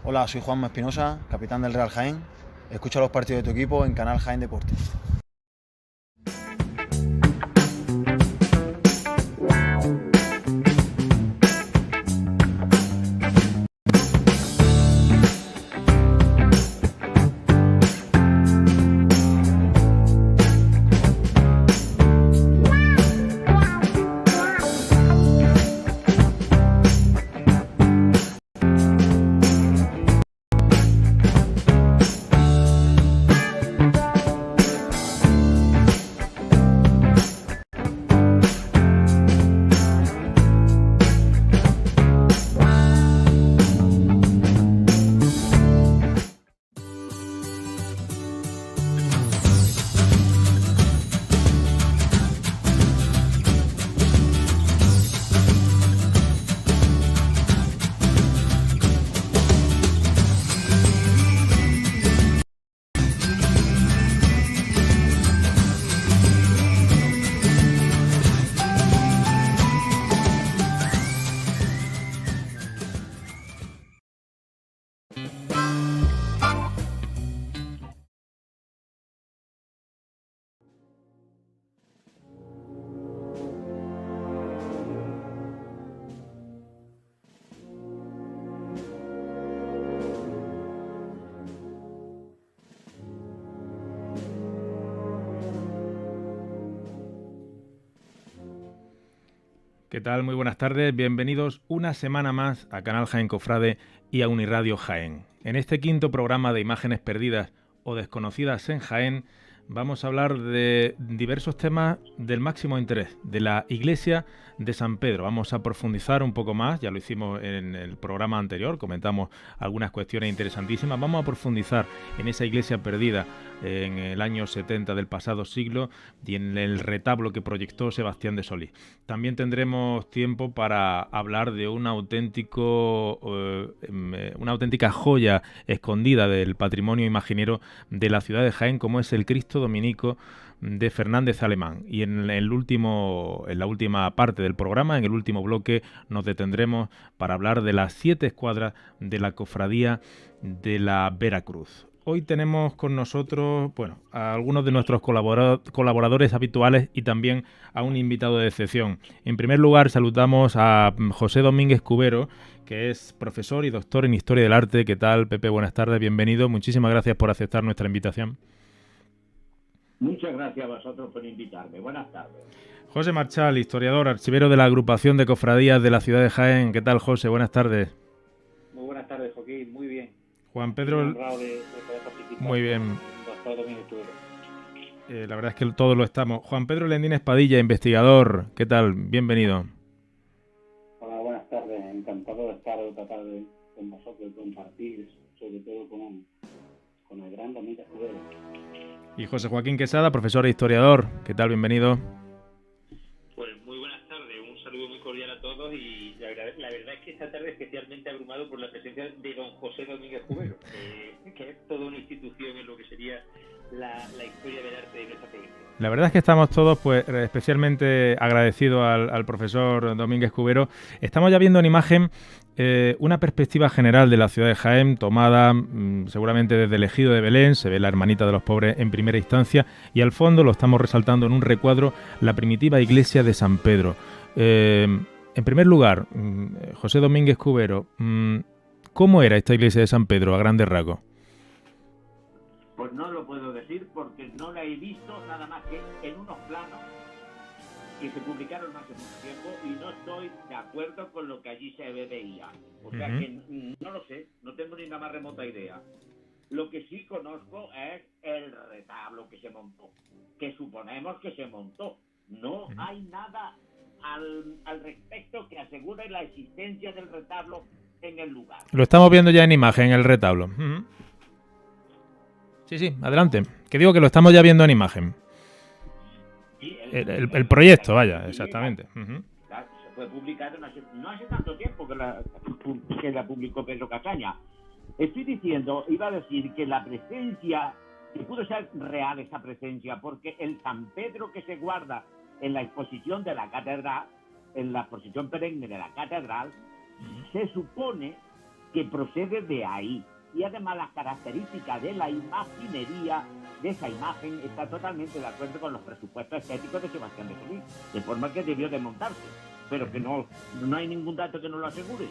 Hola, soy Juanma Espinosa, capitán del Real Jaén. Escucha los partidos de tu equipo en Canal Jaén Deportes. ¿Qué tal? Muy buenas tardes. Bienvenidos una semana más a Canal Jaén Cofrade y a Uniradio Jaén. En este quinto programa de Imágenes Perdidas o Desconocidas en Jaén vamos a hablar de diversos temas del máximo interés de la Iglesia de San Pedro. Vamos a profundizar un poco más, ya lo hicimos en el programa anterior, comentamos algunas cuestiones interesantísimas. Vamos a profundizar en esa iglesia perdida en el año 70 del pasado siglo y en el retablo que proyectó Sebastián de Solís. También tendremos tiempo para hablar de una auténtica joya escondida del patrimonio imaginero de la ciudad de Jaén, como es el Cristo Dominico de Fernández Alemán. Y en la última parte del programa, en el último bloque, nos detendremos para hablar de las 7 escuadras de la Cofradía de la Veracruz. Hoy tenemos con nosotros, a algunos de nuestros colaboradores habituales y también a un invitado de excepción. En primer lugar, saludamos a José Domínguez Cubero, que es profesor y doctor en Historia del Arte. ¿Qué tal, Pepe? Buenas tardes, bienvenido. Muchísimas gracias por aceptar nuestra invitación. Muchas gracias a vosotros por invitarme. Buenas tardes. José Marchal, historiador, archivero de la agrupación de cofradías de la ciudad de Jaén. ¿Qué tal, José? Buenas tardes. Muy buenas tardes, Joaquín. Muy bien. Juan Pedro... de poder participar. Muy bien. Doctor Domínguez Cubero. La verdad es que todos lo estamos. Juan Pedro Lendín Espadilla, investigador. ¿Qué tal? Bienvenido. Hola, buenas tardes. Encantado de estar otra tarde con vosotros y compartir, sobre todo con el gran Domínguez Cubero. Y José Joaquín Quesada, profesor e historiador. ¿Qué tal? Bienvenido. Pues muy buenas tardes, un saludo muy cordial a todos y la verdad es que esta tarde especialmente abrumado por la presencia de don José Domínguez Cubero, que es toda una institución en lo que sería la historia del arte de nuestra provincia. La verdad es que estamos todos especialmente agradecidos al profesor Domínguez Cubero. Estamos ya viendo en imagen una perspectiva general de la ciudad de Jaén, tomada seguramente desde el Ejido de Belén. Se ve la Hermanita de los Pobres en primera instancia y al fondo lo estamos resaltando en un recuadro, la primitiva iglesia de San Pedro. En primer lugar, José Domínguez Cubero, ¿cómo era esta iglesia de San Pedro a grandes rasgos? Pues no lo puedo decir porque no la he visto nada más que en unos planos que se publicaron hace mucho tiempo y no estoy de acuerdo con lo que allí se veía. O sea que no lo sé, no tengo ni la más remota idea. Lo que sí conozco es el retablo que se montó, que suponemos que se montó. No hay nada al respecto que asegure la existencia del retablo en el lugar. Lo estamos viendo ya en imagen, el retablo. Sí, adelante. Que digo que lo estamos ya viendo en imagen. Sí, El proyecto, vaya, exactamente. Se fue publicado no hace tanto tiempo que la publicó Pedro Casaña. Estoy diciendo, iba a decir que la presencia, que pudo ser real esa presencia, porque el San Pedro que se guarda en la exposición de la catedral, en la exposición perenne de la catedral, se supone que procede de ahí. Y además las características de la imaginería de esa imagen está totalmente de acuerdo con los presupuestos estéticos de Sebastián de Solís, de forma que debió de montarse, pero que no hay ningún dato que nos lo asegure.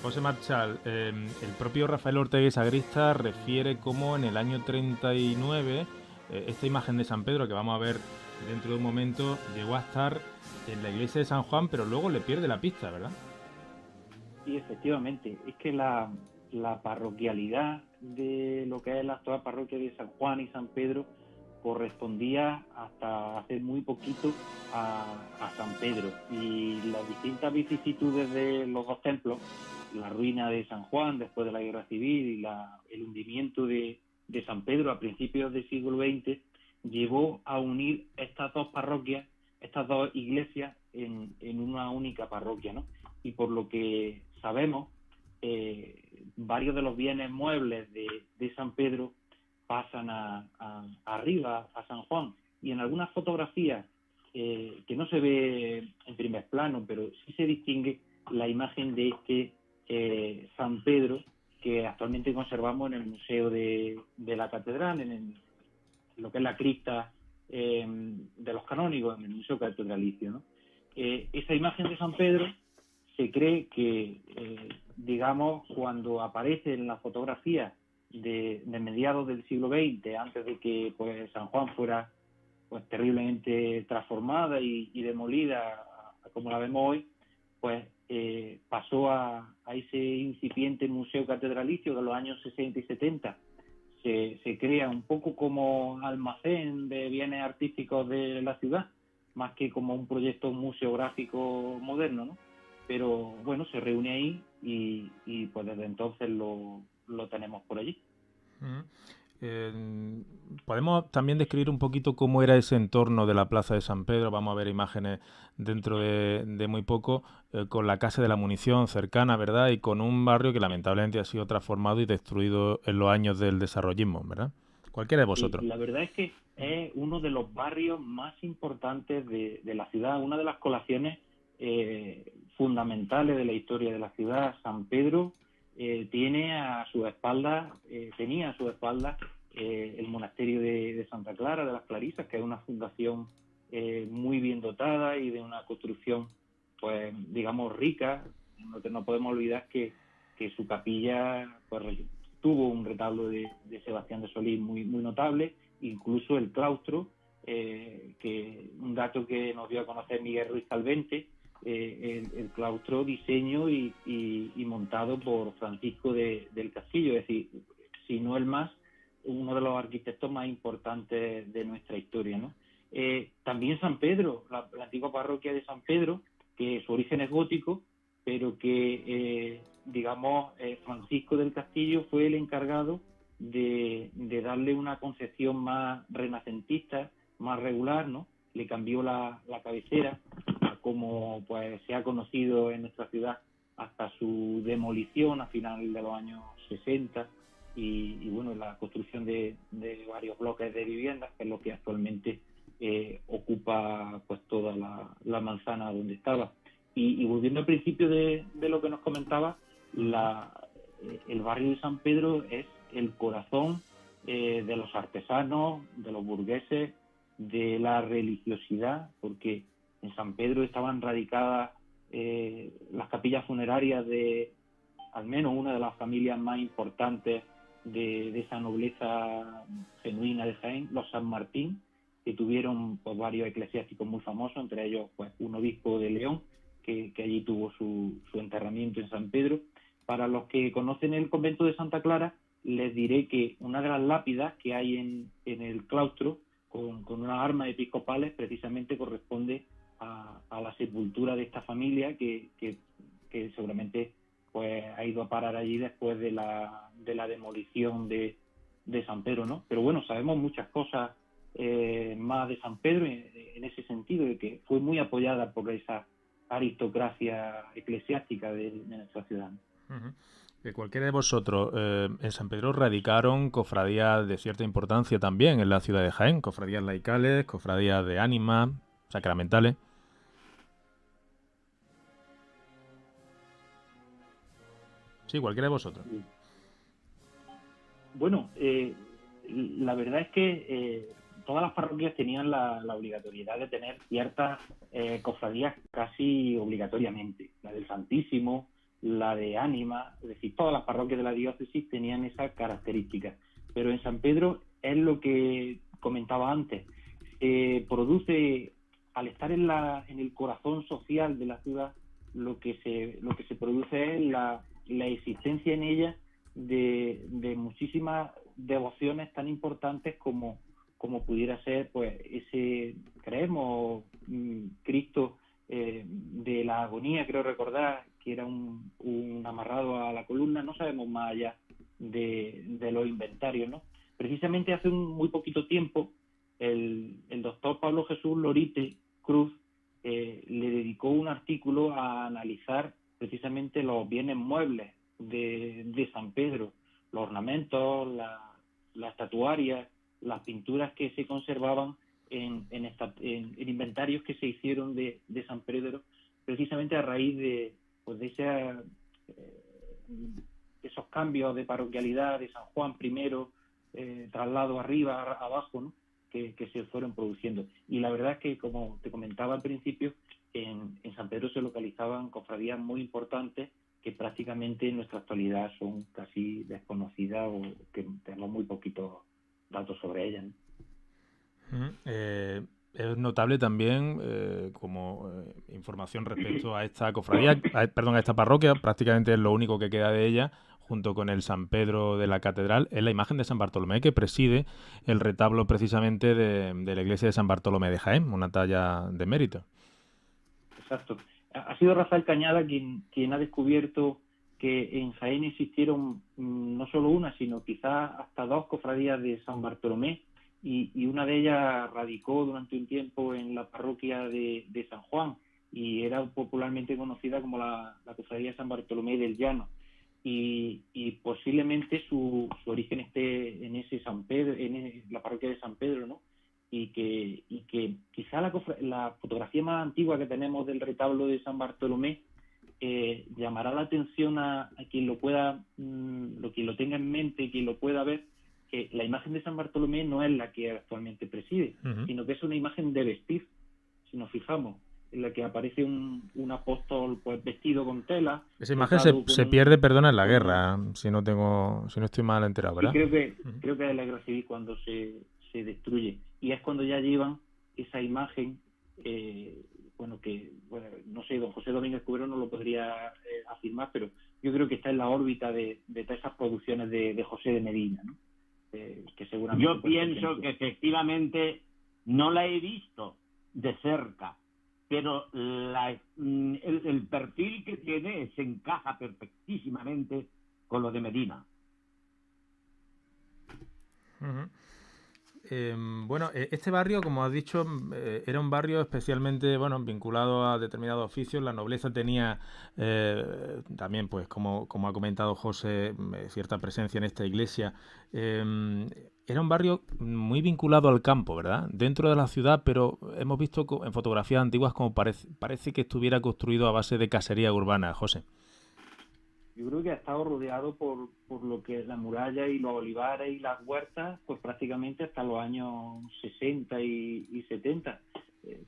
José Marchal, el propio Rafael Ortega y Sagrista refiere cómo en el año 39 esta imagen de San Pedro, que vamos a ver dentro de un momento, llegó a estar en la iglesia de San Juan, pero luego le pierde la pista, ¿verdad? Sí, efectivamente. Es que la parroquialidad de lo que es la actual parroquia de San Juan y San Pedro correspondía hasta hace muy poquito a San Pedro, y las distintas vicisitudes de los dos templos, la ruina de San Juan después de la Guerra Civil y el hundimiento de San Pedro a principios del siglo XX, llevó a unir estas dos parroquias, estas dos iglesias en una única parroquia, ¿no? Y por lo que sabemos, varios de los bienes muebles de San Pedro pasan arriba a San Juan, y en algunas fotografías que no se ve en primer plano, pero sí se distingue la imagen de este San Pedro que actualmente conservamos en el Museo de la Catedral, en lo que es la cripta de los canónigos, en el Museo Catedralicio, ¿no? Esa imagen de San Pedro se cree que, digamos, cuando aparece en la fotografía de mediados del siglo XX, antes de que pues San Juan fuera pues terriblemente transformada y demolida como la vemos hoy, pues pasó a ese incipiente museo catedralicio de los años 60 y 70. Se crea un poco como almacén de bienes artísticos de la ciudad, más que como un proyecto museográfico moderno, ¿no? Pero bueno, se reúne ahí y pues desde entonces lo tenemos por allí. Podemos también describir un poquito cómo era ese entorno de la Plaza de San Pedro. Vamos a ver imágenes dentro de muy poco, con la Casa de la Munición cercana, ¿verdad? Y con un barrio que lamentablemente ha sido transformado y destruido en los años del desarrollismo, ¿verdad? Cualquiera de vosotros. Sí, la verdad es que es uno de los barrios más importantes de la ciudad, una de las colaciones fundamentales de la historia de la ciudad. San Pedro tenía a su espalda el monasterio de Santa Clara, de las Clarisas, que es una fundación muy bien dotada y de una construcción, pues digamos, rica. No podemos olvidar que su capilla pues tuvo un retablo de Sebastián de Solís muy notable, incluso el claustro, que un dato que nos dio a conocer Miguel Ruiz Calvente, el claustro diseño y montado por Francisco del Castillo, es decir, si no el más, uno de los arquitectos más importantes de nuestra historia, ¿no? También San Pedro, la antigua parroquia de San Pedro, que su origen es gótico, pero que Francisco del Castillo fue el encargado de darle una concepción más renacentista, más regular, ¿no? Le cambió la cabecera, como pues se ha conocido en nuestra ciudad, hasta su demolición a finales de los años 60 y bueno, la construcción de varios bloques de viviendas, que es lo que actualmente ocupa pues toda la manzana donde estaba. Y volviendo al principio de lo que nos comentaba, el barrio de San Pedro es el corazón de los artesanos, de los burgueses, de la religiosidad, porque en San Pedro estaban radicadas las capillas funerarias de al menos una de las familias más importantes de esa nobleza genuina de Jaén, los San Martín, que tuvieron pues, varios eclesiásticos muy famosos, entre ellos pues, un obispo de León, que allí tuvo su enterramiento en San Pedro. Para los que conocen el convento de Santa Clara, les diré que una de las lápidas que hay en el claustro, con unas armas episcopales, precisamente corresponde a la sepultura de esta familia que seguramente pues ha ido a parar allí después de la demolición de San Pedro, ¿no? Pero bueno, sabemos muchas cosas más de San Pedro en ese sentido, de que fue muy apoyada por esa aristocracia eclesiástica de nuestra ciudad. Uh-huh. Que cualquiera de vosotros en San Pedro radicaron cofradías de cierta importancia también en la ciudad de Jaén, cofradías laicales, cofradías de ánimas, sacramentales. Sí, cualquiera de vosotros. Bueno, la verdad es que todas las parroquias tenían la obligatoriedad de tener ciertas cofradías casi obligatoriamente. La del Santísimo, la de Ánima, es decir, todas las parroquias de la diócesis tenían esas características. Pero en San Pedro es lo que comentaba antes, produce, al estar en el corazón social de la ciudad, lo que se produce es la existencia en ella de muchísimas devociones tan importantes como pudiera ser pues ese, creemos, Cristo de la agonía, creo recordar que era un amarrado a la columna, no sabemos más allá de los inventarios, ¿no? Precisamente hace muy poquito tiempo el doctor Pablo Jesús Lorite Cruz le dedicó un artículo a analizar precisamente los bienes muebles de San Pedro, los ornamentos, las estatuarias, las pinturas que se conservaban en inventarios que se hicieron de San Pedro, precisamente a raíz de esos cambios de parroquialidad de San Juan primero, traslado arriba, abajo, ¿no? que se fueron produciendo. Y la verdad es que, como te comentaba al principio, en San Pedro se localizaban cofradías muy importantes que prácticamente en nuestra actualidad son casi desconocidas o que tenemos muy poquitos datos sobre ellas, ¿no? Es notable también como información respecto a esta cofradía, a esta parroquia, prácticamente es lo único que queda de ella, junto con el San Pedro de la Catedral, es la imagen de San Bartolomé que preside el retablo precisamente de la iglesia de San Bartolomé de Jaén, una talla de mérito. Exacto. Ha sido Rafael Cañada quien ha descubierto que en Jaén existieron no solo una, sino quizás hasta dos cofradías de San Bartolomé, y una de ellas radicó durante un tiempo en la parroquia de San Juan y era popularmente conocida como la cofradía de San Bartolomé del Llano, y posiblemente su origen esté en ese San Pedro, en la parroquia de San Pedro, ¿no? Y que quizá la fotografía más antigua que tenemos del retablo de San Bartolomé llamará la atención a quien lo pueda, quien lo tenga en mente, quien lo pueda ver, que la imagen de San Bartolomé no es la que actualmente preside, sino que es una imagen de vestir, si nos fijamos, en la que aparece un apóstol pues vestido con tela. Esa imagen se pierde, perdona, en la guerra, si no estoy mal enterado, ¿verdad? Sí, creo que es la guerra civil cuando se destruye, y es cuando ya llevan esa imagen, no sé, don José Domínguez Cubero no lo podría afirmar, pero yo creo que está en la órbita de todas esas producciones de José de Medina, ¿no? Que seguramente yo pienso que efectivamente no la he visto de cerca, pero el perfil que tiene se encaja perfectísimamente con lo de Medina. Uh-huh. Este barrio, como has dicho, era un barrio especialmente vinculado a determinados oficios. La nobleza tenía también, pues como ha comentado José, cierta presencia en esta iglesia. Era un barrio muy vinculado al campo, ¿verdad? Dentro de la ciudad, pero hemos visto en fotografías antiguas como parece que estuviera construido a base de casería urbana, José. Yo creo que ha estado rodeado por lo que es la muralla y los olivares y las huertas, pues prácticamente hasta los años 60 y 70.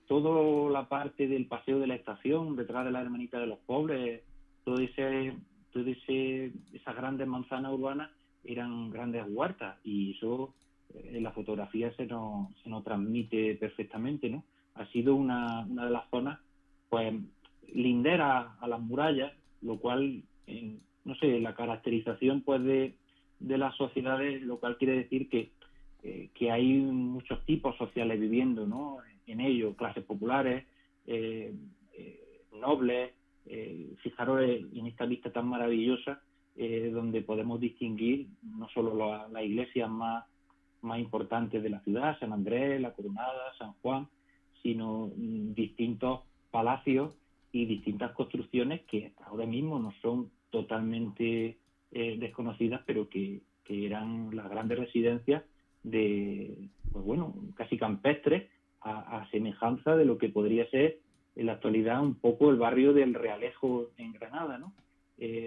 Toda la parte del paseo de la estación, detrás de la Hermanita de los Pobres, esas grandes manzanas urbanas, eran grandes huertas, y eso en la fotografía se nos transmite perfectamente, ¿no? Ha sido una de las zonas, pues, lindera a las murallas, lo cual, no sé, la caracterización, pues, de las sociedades, lo cual quiere decir que hay muchos tipos sociales viviendo, ¿no? En ello, clases populares, nobles. Fijaros en esta lista tan maravillosa, donde podemos distinguir no solo las iglesias más importantes de la ciudad, San Andrés, La Coronada, San Juan, sino distintos palacios y distintas construcciones que ahora mismo no son totalmente desconocidas, pero que eran las grandes residencias de, pues bueno, casi campestres, a semejanza de lo que podría ser en la actualidad un poco el barrio del Realejo en Granada, ¿no?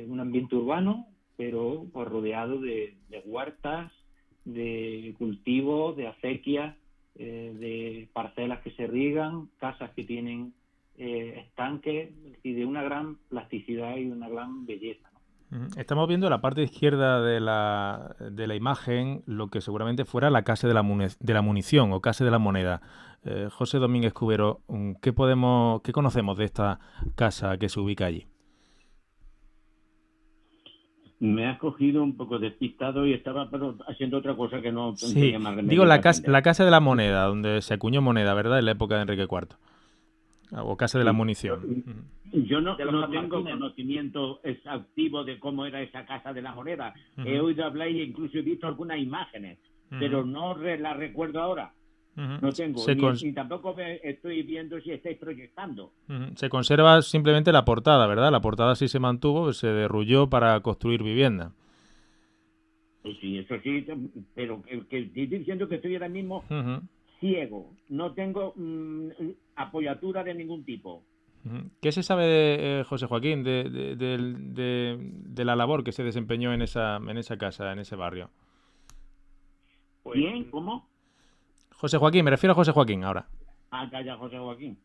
Un ambiente urbano, pero pues rodeado de huertas, de cultivos, de acequias, de parcelas que se riegan, casas que tienen estanques, y de una gran plasticidad y una gran belleza, ¿no? Estamos viendo en la parte izquierda de la imagen lo que seguramente fuera la Casa de la Munición o Casa de la Moneda. José Domínguez Cubero, ¿qué conocemos de esta casa que se ubica allí? Me has cogido un poco despistado y estaba haciendo otra cosa que no Sí, tenía más remedio. digo la Casa de la Moneda, donde se acuñó moneda, ¿verdad? En la época de Enrique IV. O Casa de la Munición. Yo no tengo conocimiento exhaustivo de cómo era esa Casa de la Moneda. He oído hablar y incluso he visto algunas imágenes, pero no la recuerdo ahora. No tengo, ni tampoco estoy viendo si estáis proyectando. Se conserva simplemente la portada, ¿verdad? La portada sí se mantuvo, se derrulló para construir vivienda. Pues sí, eso sí, pero que estoy diciendo que estoy ahora mismo ciego, no tengo apoyatura de ningún tipo. ¿Qué se sabe de José Joaquín, de la labor que se desempeñó en esa casa, en ese barrio? Pues, ¿bien? ¿Cómo? José Joaquín, me refiero a José Joaquín ahora. Calla, José Joaquín.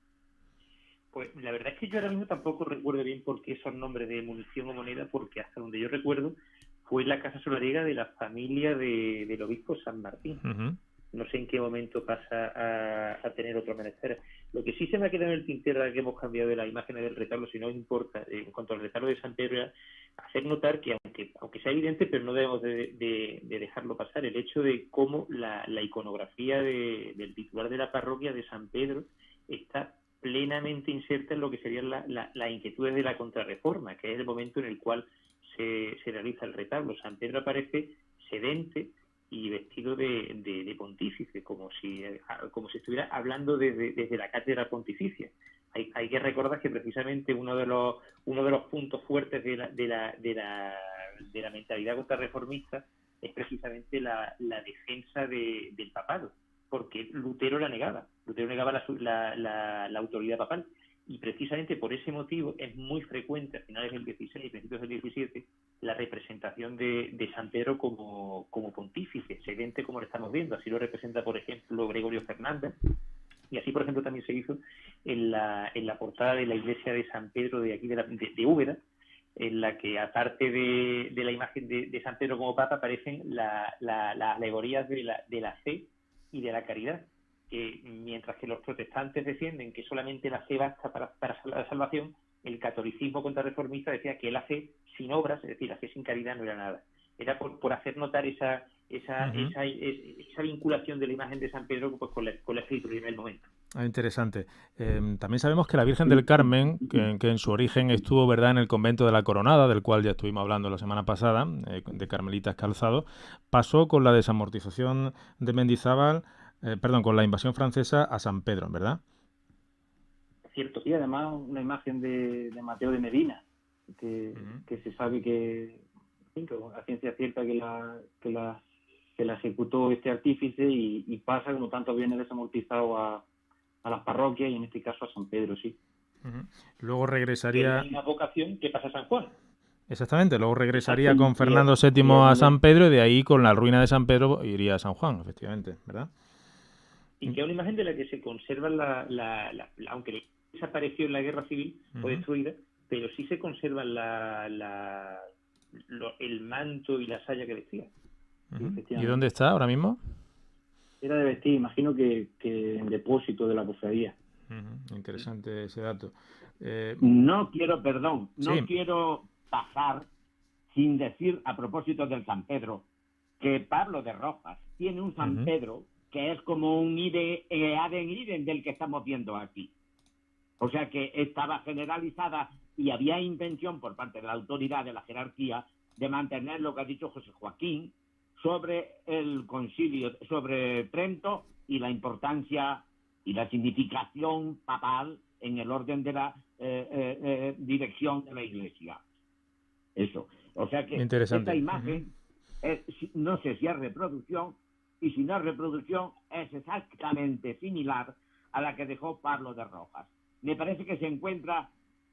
Pues la verdad es que yo ahora mismo tampoco recuerdo bien por qué esos nombres de munición o moneda, porque hasta donde yo recuerdo fue la casa solariega de la familia del obispo San Martín. No sé en qué momento pasa a tener otro menester. Lo que sí se me ha quedado en el tintero, que hemos cambiado de la imagen del retablo, si no importa, en cuanto al retablo de San Pedro, hacer notar que aunque sea evidente, pero no debemos de dejarlo pasar, el hecho de cómo la iconografía del titular de la parroquia de San Pedro está plenamente inserta en lo que serían las inquietudes de la Contrarreforma, que es el momento en el cual se realiza el retablo. San Pedro aparece sedente y vestido de pontífice, como si estuviera hablando desde la cátedra pontificia. Hay que recordar que precisamente uno de los puntos fuertes de la mentalidad contrarreformista es precisamente la defensa del papado, porque Lutero la negaba. Lutero negaba la autoridad papal, y precisamente por ese motivo es muy frecuente a finales del 16 y principios del 17 la representación de San Pedro como pontífice, sedente, como lo estamos viendo. Así lo representa, por ejemplo, Gregorio Fernández, y así, por ejemplo, también se hizo en la portada de la iglesia de San Pedro de aquí de Úbeda, en la que, aparte de la imagen de San Pedro como papa, aparecen las alegorías de la fe y de la caridad, que mientras que los protestantes defienden que solamente la fe basta para la salvación, el catolicismo contrarreformista decía que la fe sin obras, es decir, la fe sin caridad, no era nada. Era por hacer notar esa vinculación de la imagen de San Pedro, pues, con la escritura en el momento. Interesante. También sabemos que la Virgen del Carmen, que en su origen estuvo, ¿verdad?, en el convento de la Coronada, del cual ya estuvimos hablando la semana pasada, de Carmelitas Calzado, pasó con la desamortización de Mendizábal, con la invasión francesa a San Pedro, ¿verdad? Cierto, y además una imagen de Mateo de Medina, que se sabe que a ciencia cierta que la ejecutó este artífice, y pasa, como tantos bienes desamortizados, a las parroquias, y en este caso a San Pedro, sí. Luego regresaría... Que es una vocación que pasa a San Juan. Exactamente, luego regresaría con Fernando VII a San Pedro, y de ahí, con la ruina de San Pedro, iría a San Juan, efectivamente, ¿verdad? Y que es una imagen de la que se conserva aunque desapareció en la guerra civil, fue destruida, pero sí se conserva el manto y la saya que vestía. ¿Y efectivamente. dónde está ahora mismo? Era de vestir, imagino que en depósito de la cofradía. Interesante ese dato. No quiero Sí. pasar sin decir, a propósito del San Pedro, que Pablo de Rojas tiene un San Pedro que es como un Aden Iden del que estamos viendo aquí. O sea que estaba generalizada y había intención por parte de la autoridad, de la jerarquía, de mantener lo que ha dicho José Joaquín sobre el concilio, sobre Trento y la importancia y la significación papal en el orden de la dirección de la Iglesia. Eso. O sea que Interesante. esta imagen, no sé si es reproducción, y si no es reproducción, es exactamente similar a la que dejó Pablo de Rojas. Me parece que se encuentra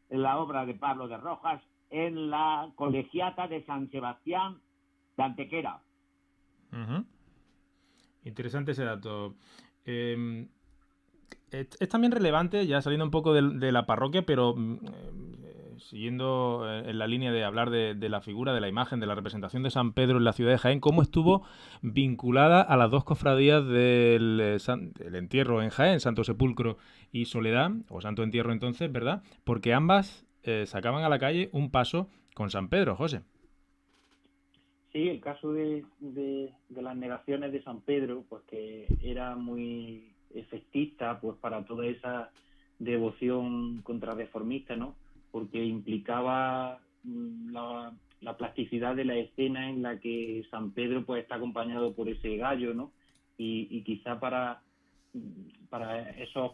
en la obra de Pablo de Rojas en la Colegiata de San Sebastián de Antequera. Interesante ese dato. Es también relevante, ya saliendo un poco de la parroquia, pero siguiendo en la línea de hablar de la figura, de la imagen, de la representación de San Pedro en la ciudad de Jaén, cómo estuvo vinculada a las dos cofradías del entierro en Jaén, Santo Sepulcro y Soledad, o Santo Entierro entonces, ¿verdad? Porque ambas sacaban a la calle un paso con San Pedro, José. Sí, el caso de las negaciones de San Pedro, pues que era muy efectista pues para toda esa devoción contrarreformista, ¿no? Porque implicaba la plasticidad de la escena en la que San Pedro pues está acompañado por ese gallo, ¿no? Y quizá para esos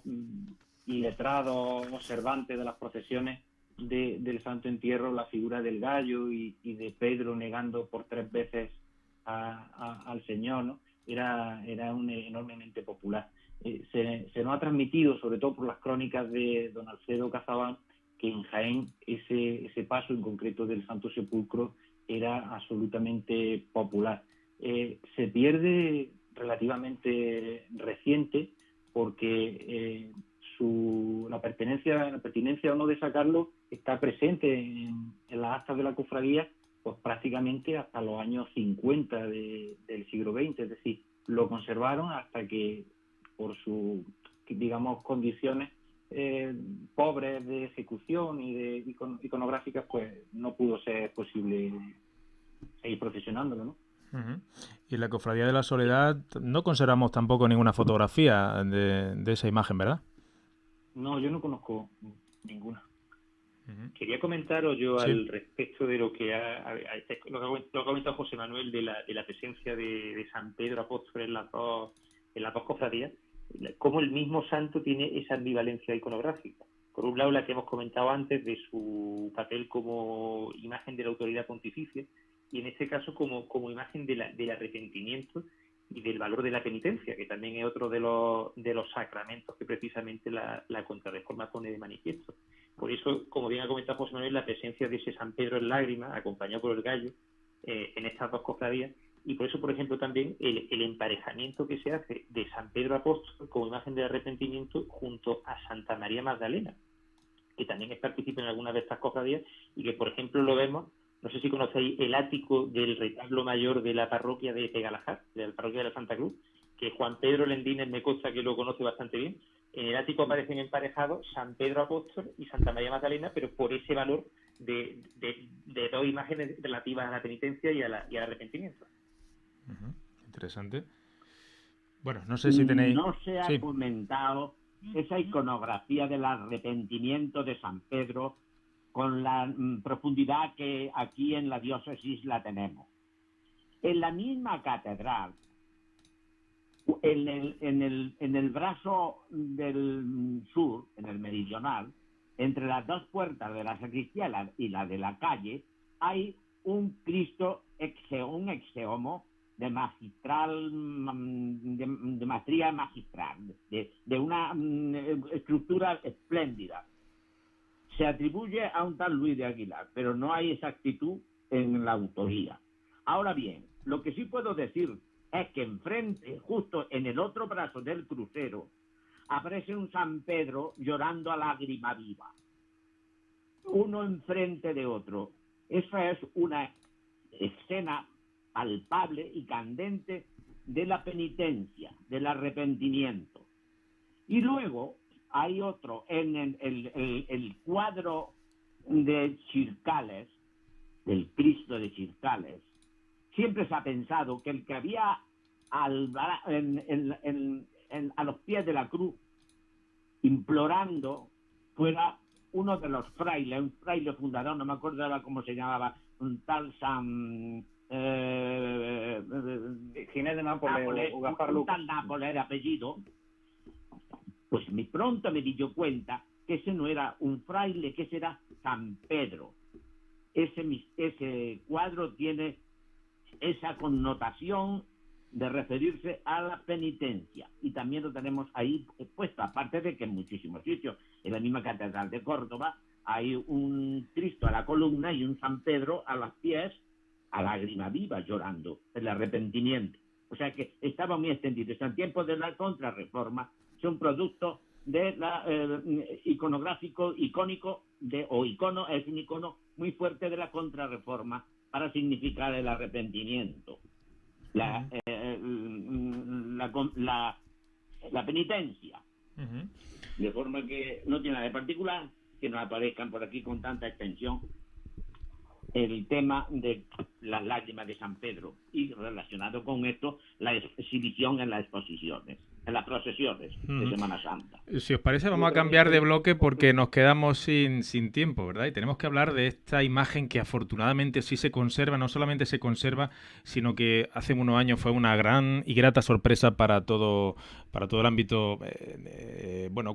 iletrados observantes de las procesiones del Santo Entierro, la figura del gallo y de Pedro negando por 3 veces al Señor, ¿no? Era enormemente popular. Se nos ha transmitido, sobre todo por las crónicas de don Alfredo Cazabán, que en Jaén ese paso en concreto del Santo Sepulcro era absolutamente popular. Se pierde relativamente reciente porque la pertinencia o no de sacarlo está presente en las actas de la cofradía pues prácticamente hasta los años 50 del siglo XX, es decir, lo conservaron hasta que por sus, digamos, condiciones pobres de ejecución y de iconográficas, pues no pudo ser posible seguir procesionándolo, ¿no? Y en la Cofradía de la Soledad no conservamos tampoco ninguna fotografía de esa imagen, ¿verdad? No, yo no conozco ninguna. Quería comentaros yo Sí. al respecto de lo que lo que ha comentado José Manuel de la presencia de San Pedro Apóstol en las dos cofradías, cómo el mismo santo tiene esa ambivalencia iconográfica. Por un lado, la que hemos comentado antes de su papel como imagen de la autoridad pontificia, y en este caso como imagen del arrepentimiento y del valor de la penitencia, que también es otro de los sacramentos que precisamente la Contrarreforma pone de manifiesto. Por eso, como bien ha comentado José Manuel, la presencia de ese San Pedro en lágrimas, acompañado por el gallo, en estas dos cofradías, y por eso, por ejemplo, también el emparejamiento que se hace de San Pedro Apóstol como imagen de arrepentimiento junto a Santa María Magdalena, que también participa en algunas de estas cofradías y que, por ejemplo, lo vemos, no sé si conocéis el ático del retablo mayor de la parroquia de Tegalajar, de la parroquia de la Santa Cruz, que Juan Pedro Lendínez me consta que lo conoce bastante bien. En el ático aparecen emparejados San Pedro Apóstol y Santa María Magdalena, pero por ese valor de dos imágenes relativas a la penitencia y al arrepentimiento. Interesante. Bueno, no sé si tenéis... No se ha Sí. comentado esa iconografía del arrepentimiento de San Pedro con la profundidad que aquí en la diócesis la tenemos. En la misma catedral, en el brazo del sur, en el meridional, entre las dos puertas de la sacristía y la de la calle, hay un Cristo, un exeomo de magistral, de maestría magistral, de una estructura espléndida. Se atribuye a un tal Luis de Aguilar, pero no hay exactitud en la autoría. Ahora bien, lo que sí puedo decir es que enfrente, justo en el otro brazo del crucero, aparece un San Pedro llorando a lágrima viva. Uno enfrente de otro. Esa es una escena palpable y candente de la penitencia, del arrepentimiento. Y luego hay otro en el cuadro de Chircales, del Cristo de Chircales. Siempre se ha pensado que el que había a los pies de la cruz implorando fuera uno de los frailes, un fraile fundador, no me acuerdo ahora cómo se llamaba, un tal San Ginés de Nápoles, o Gaspar un Lucas. tal Nápoles de apellido. Pues pronto me di yo cuenta que ese no era un fraile, que ese era San Pedro. Ese cuadro tiene esa connotación de referirse a la penitencia, y también lo tenemos ahí puesto, aparte de que en muchísimos sitios, en la misma catedral de Córdoba, hay un Cristo a la columna y un San Pedro a los pies, a lágrima viva, llorando, el arrepentimiento. O sea que estaba muy extendido. En tiempos de la Contrarreforma, son productos de la iconográfico, icónico, icono, es un icono muy fuerte de la Contrarreforma para significar el arrepentimiento. La penitencia. De forma que no tiene nada de particular que nos aparezcan por aquí con tanta extensión el tema de las lágrimas de San Pedro, y relacionado con esto la exhibición en las exposiciones, en las procesiones de Semana Santa. Si os parece, vamos a cambiar de bloque porque nos quedamos sin tiempo, ¿verdad? Y tenemos que hablar de esta imagen que afortunadamente sí se conserva, no solamente se conserva, sino que hace unos años fue una gran y grata sorpresa para todo el ámbito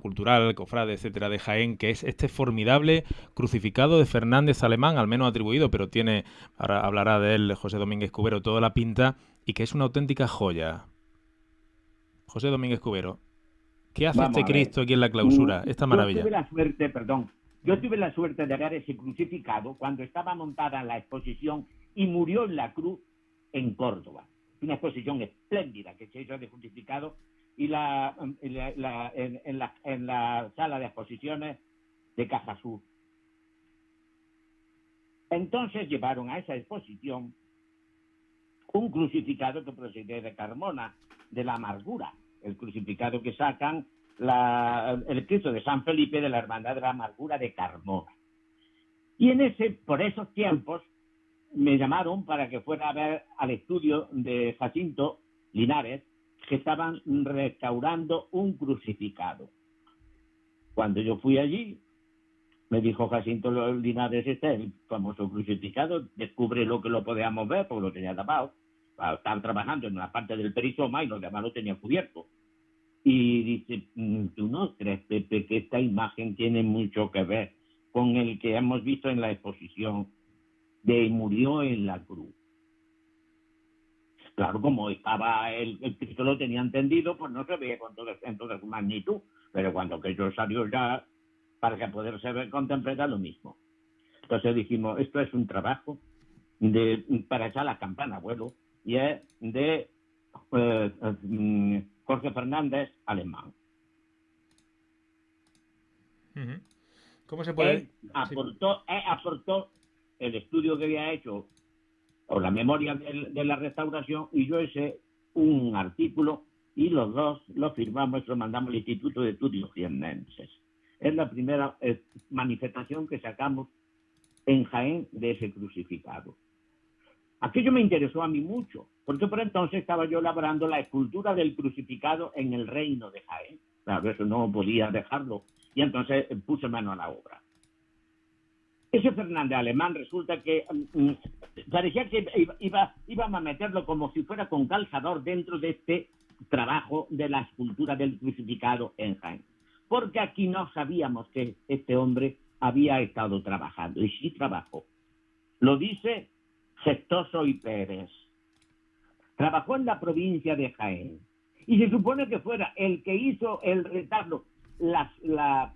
cultural, cofrade, etcétera, de Jaén, que es este formidable crucificado de Fernández Alemán, al menos atribuido, pero tiene, ahora hablará de él José Domínguez Cubero, toda la pinta, y que es una auténtica joya. José Domínguez Cubero, ¿qué hace este Cristo aquí en la clausura? Esta maravilla. Yo tuve la suerte de ver ese crucificado cuando estaba montada en la exposición y murió en la cruz en Córdoba. Una exposición espléndida que se hizo de crucificado, y en la sala de exposiciones de Caja Sur. Entonces llevaron a esa exposición un crucificado que procede de Carmona, de la Amargura, el crucificado que sacan el Cristo de San Felipe de la Hermandad de la Amargura de Carmona. Y por esos tiempos me llamaron para que fuera a ver al estudio de Jacinto Linares, que estaban restaurando un crucificado. Cuando yo fui allí, me dijo Jacinto Linares, el famoso crucificado, descubre lo que lo podíamos ver, porque lo tenía tapado. Estaban trabajando en la parte del perizoma y los demás lo tenían cubierto. Y dice, ¿tú no crees, Pepe, que esta imagen tiene mucho que ver con el que hemos visto en la exposición de murió en la cruz? Claro, como estaba el Cristo lo tenía entendido, pues no se veía en toda su magnitud, pero cuando que yo salió ya, para que poderse ver, contemplar lo mismo. Entonces dijimos, esto es un trabajo para echar la campana, abuelo, y es de Jorge Fernández Alemán. ¿Cómo se puede? Él aportó el estudio que había hecho, o la memoria de la restauración, y yo hice un artículo, y los dos lo firmamos y lo mandamos al Instituto de Estudios Jiennenses. Es la primera manifestación que sacamos en Jaén de ese crucificado. Aquello me interesó a mí mucho, porque por entonces estaba yo elaborando la escultura del crucificado en el reino de Jaén. Claro, eso no podía dejarlo, y entonces puse mano a la obra. Ese Fernández Alemán resulta que parecía que iban a meterlo como si fuera con calzador dentro de este trabajo de la escultura del crucificado en Jaén. Porque aquí no sabíamos que este hombre había estado trabajando, y sí trabajó. Lo dice Gestoso y Pérez. Trabajó en la provincia de Jaén, y se supone que fuera el que hizo el retablo, la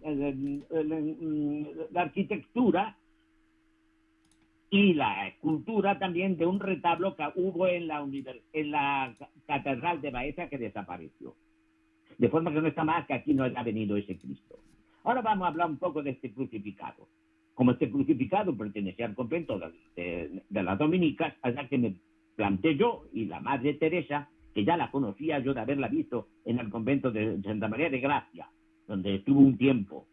arquitectura y la escultura también de un retablo que hubo en la Catedral de Baeza, que desapareció. De forma que no está más que aquí no haya venido ese Cristo. Ahora vamos a hablar un poco de este crucificado. Como este crucificado pertenecía al convento de las dominicas, allá que planté yo y la Madre Teresa, que ya la conocía yo de haberla visto en el convento de Santa María de Gracia, donde estuvo un tiempo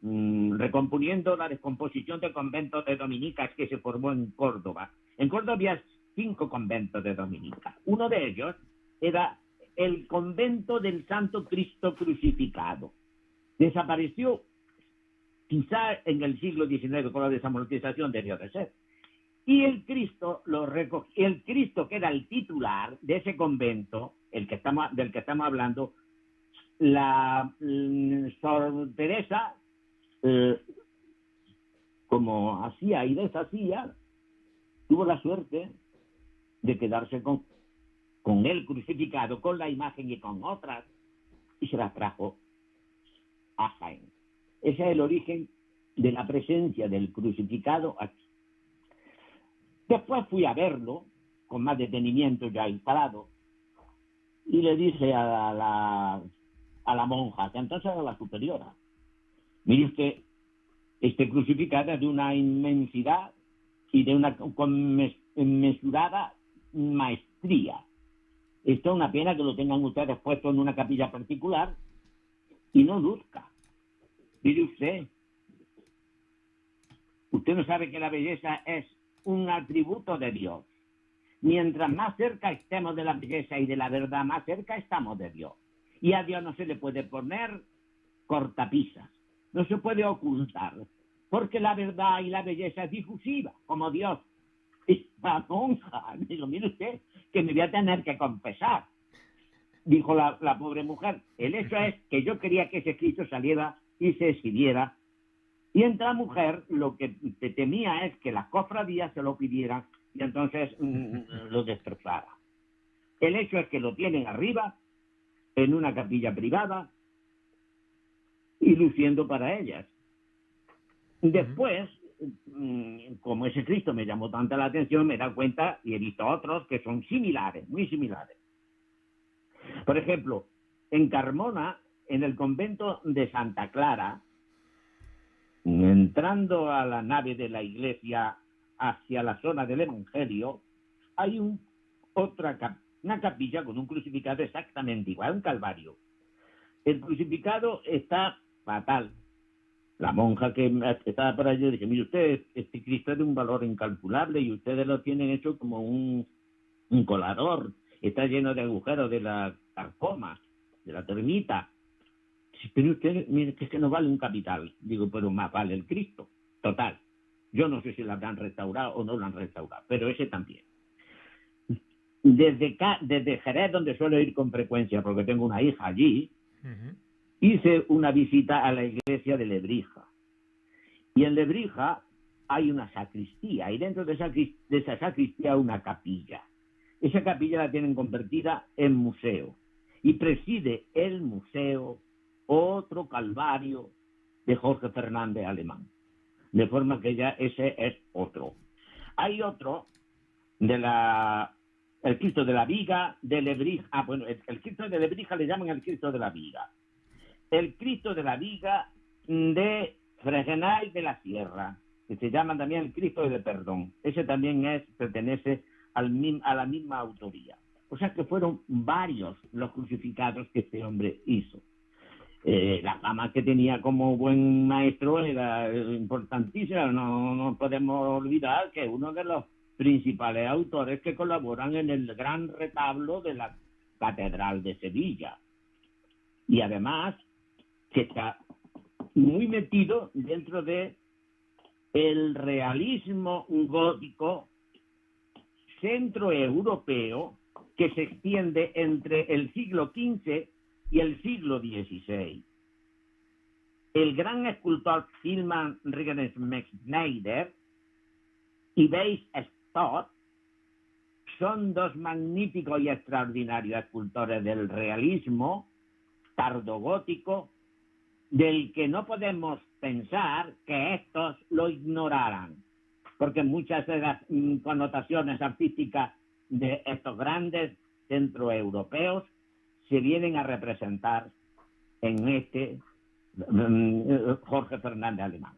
recomponiendo la descomposición del convento de dominicas que se formó en Córdoba. En Córdoba había 5 conventos de dominicas. Uno de ellos era el convento del Santo Cristo Crucificado. Desapareció quizá en el siglo XIX con la desamortización, debió de ser. Y el Cristo lo recogió, el Cristo que era el titular de ese convento, del que estamos hablando, la Sor Teresa, como hacía y deshacía, tuvo la suerte de quedarse con él crucificado, con la imagen y con otras, y se las trajo a Jaén. Ese es el origen de la presencia del crucificado aquí. Después fui a verlo, con más detenimiento ya instalado, y le dije a la monja, que entonces era la superiora, mire usted, este crucificado es de una inmensidad y de una conmesurada maestría. Esto es una pena que lo tengan ustedes puesto en una capilla particular y no luzca. Mire usted no sabe que la belleza es un atributo de Dios. Mientras más cerca estemos de la belleza y de la verdad, más cerca estamos de Dios. Y a Dios no se le puede poner cortapisas, no se puede ocultar, porque la verdad y la belleza es difusiva, como Dios. Y la monja, digo, mire usted, que me voy a tener que confesar. Dijo la pobre mujer, el hecho es que yo quería que ese Cristo saliera y se exhibiera. Y entre la mujer lo que temía es que las cofradías se lo pidieran y entonces lo destrozara. El hecho es que lo tienen arriba, en una capilla privada, y luciendo para ellas. Después, como ese Cristo me llamó tanta la atención, me he dado cuenta y he visto otros que son similares, muy similares. Por ejemplo, en Carmona, en el convento de Santa Clara, entrando a la nave de la iglesia hacia la zona del Evangelio, hay una capilla con un crucificado exactamente igual, un calvario. El crucificado está fatal. La monja que estaba por allí dice, mire usted, este Cristo es de un valor incalculable y ustedes lo tienen hecho como un colador, está lleno de agujeros de la carcoma, de la termita. Pero usted, mire, que no vale un capital. Digo, pero más vale el Cristo. Total. Yo no sé si lo habrán restaurado o no lo han restaurado, pero ese también. Desde Jerez, donde suelo ir con frecuencia, porque tengo una hija allí, hice una visita a la iglesia de Lebrija. Y en Lebrija hay una sacristía, y dentro de esa sacristía una capilla. Esa capilla la tienen convertida en museo. Y preside el museo otro calvario de Jorge Fernández Alemán. De forma que ya ese es otro. Hay otro el Cristo de la Viga de Lebrija. El Cristo de Lebrija le llaman el Cristo de la Viga. El Cristo de la Viga de Fregenal de la Sierra, que se llama también el Cristo de Perdón. Ese también pertenece a la misma autoría. O sea que fueron varios los crucificados que este hombre hizo. La fama que tenía como buen maestro era importantísima. No podemos olvidar que uno de los principales autores que colaboran en el gran retablo de la Catedral de Sevilla. Y además que está muy metido dentro de el realismo gótico centroeuropeo que se extiende entre el siglo XV y el siglo XVI. El gran escultor Tilman Schneider y Weiss Stott son dos magníficos y extraordinarios escultores del realismo tardogótico, del que no podemos pensar que estos lo ignoraran, porque muchas de las connotaciones artísticas de estos grandes centroeuropeos se vienen a representar en este Jorge Fernández Alemán.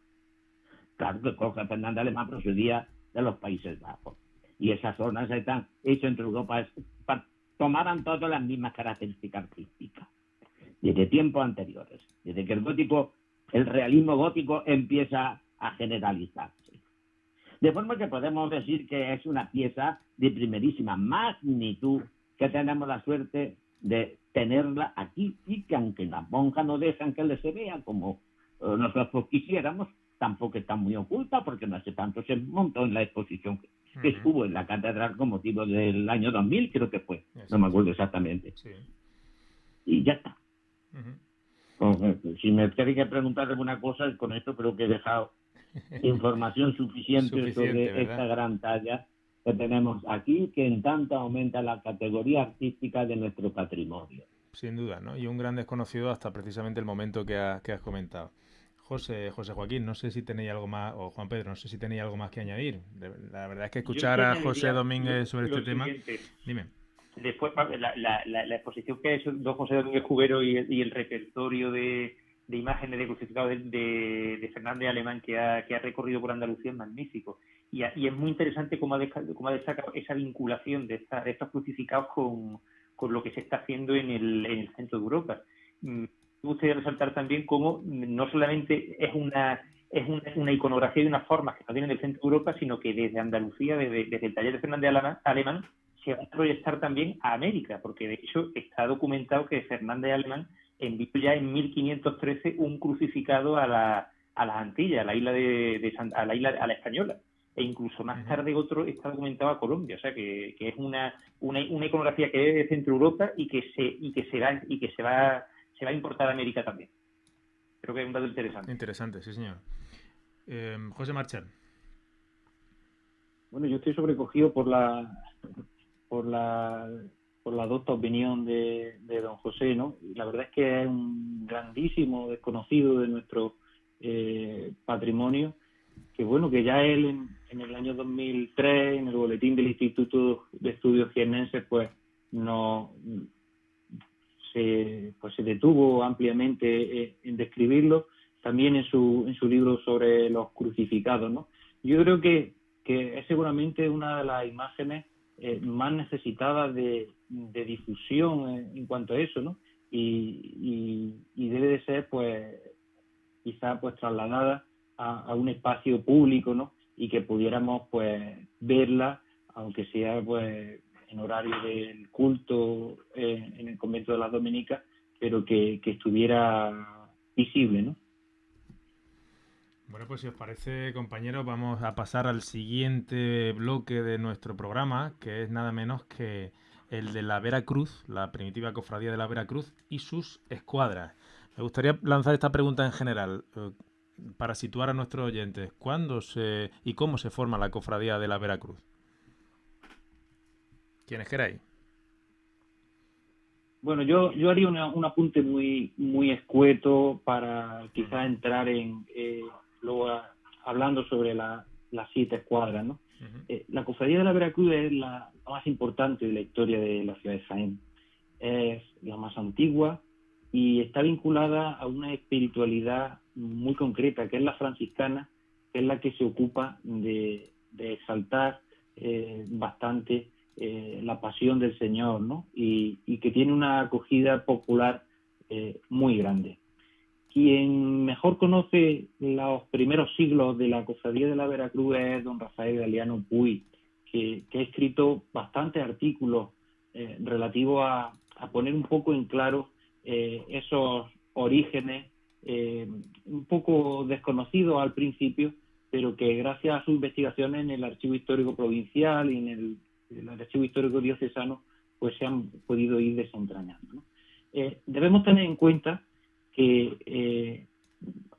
Claro que Jorge Fernández Alemán procedía de los Países Bajos. y esas zonas están hechas entre Europa, tomaban todas las mismas características artísticas, desde tiempos anteriores, desde que el realismo gótico empieza a generalizarse. De forma que podemos decir que es una pieza de primerísima magnitud, que tenemos la suerte de tenerla aquí, y que aunque las monjas no dejan que le se vea como nosotros quisiéramos, tampoco está muy oculta, porque no hace tanto se montó en la exposición que estuvo en la catedral con motivo del año 2000, creo que fue, no me acuerdo exactamente. Sí. Y ya está. Si me tiene que preguntar alguna cosa, con esto creo que he dejado información suficiente sobre ¿verdad? esta gran talla que tenemos aquí, que en tanto aumenta la categoría artística de nuestro patrimonio. Sin duda, ¿no? Y un gran desconocido hasta precisamente el momento que has comentado. José Joaquín, no sé si tenéis algo más, o Juan Pedro, no sé si tenéis algo más que añadir. La verdad es que escuchar a José Domínguez sobre este tema... Dime. Después, la exposición que ha hecho don José Domínguez Cubero y el repertorio de imágenes de crucificados de Fernández Alemán que ha recorrido por Andalucía es magnífico. Y es muy interesante cómo ha destacado esa vinculación de estos crucificados con lo que se está haciendo en el centro de Europa. Me gustaría resaltar también cómo no solamente es una iconografía y unas formas que no vienen del centro de Europa, sino que desde Andalucía, desde el taller de Fernández Alemán, se va a proyectar también a América, porque de hecho está documentado que Fernández Alemán envió ya en 1513 un crucificado a las Antillas, a la isla a la Española, e incluso más tarde otro está documentado a Colombia. O sea que es una iconografía que es de Centro Europa y que se va a importar a América también. Creo que es un dato interesante. Interesante, sí señor. José Marchal. Bueno, yo estoy sobrecogido por la docta opinión de don José, ¿no? Y la verdad es que es un grandísimo desconocido de nuestro patrimonio, que bueno, que ya él en el año 2003, en el boletín del Instituto de Estudios Jiennenses, pues se detuvo ampliamente en describirlo, también en su libro sobre los crucificados, ¿no? Yo creo que es seguramente una de las imágenes más necesitadas de difusión en cuanto a eso, ¿no? Y debe de ser, pues, quizá pues trasladada a un espacio público, ¿no? Y que pudiéramos, pues, verla, aunque sea, pues, en horario del culto en el convento de las Dominicas, pero que estuviera visible, ¿no? Bueno, pues si os parece, compañeros, vamos a pasar al siguiente bloque de nuestro programa, que es nada menos que el de la Veracruz, la primitiva cofradía de la Veracruz y sus escuadras. Me gustaría lanzar esta pregunta en general, para situar a nuestros oyentes. ¿Cuándo y cómo se forma la cofradía de la Veracruz? ¿Quiénes queráis? Bueno, yo haría un apunte muy escueto para quizás entrar luego hablando sobre las 7 escuadras, ¿no? La cofradía de la Veracruz es la más importante de la historia de la ciudad de Jaén. Es la más antigua y está vinculada a una espiritualidad muy concreta, que es la franciscana, que es la que se ocupa de exaltar bastante la pasión del Señor, ¿no? Y que tiene una acogida popular muy grande. Quien mejor conoce los primeros siglos de la cofradía de la Veracruz es don Rafael Galiano Puy, que ha escrito bastantes artículos relativos a poner un poco en claro esos orígenes un poco desconocidos al principio, pero que gracias a sus investigaciones en el Archivo Histórico Provincial y en el Archivo Histórico Diocesano pues se han podido ir desentrañando, ¿no? Debemos tener en cuenta que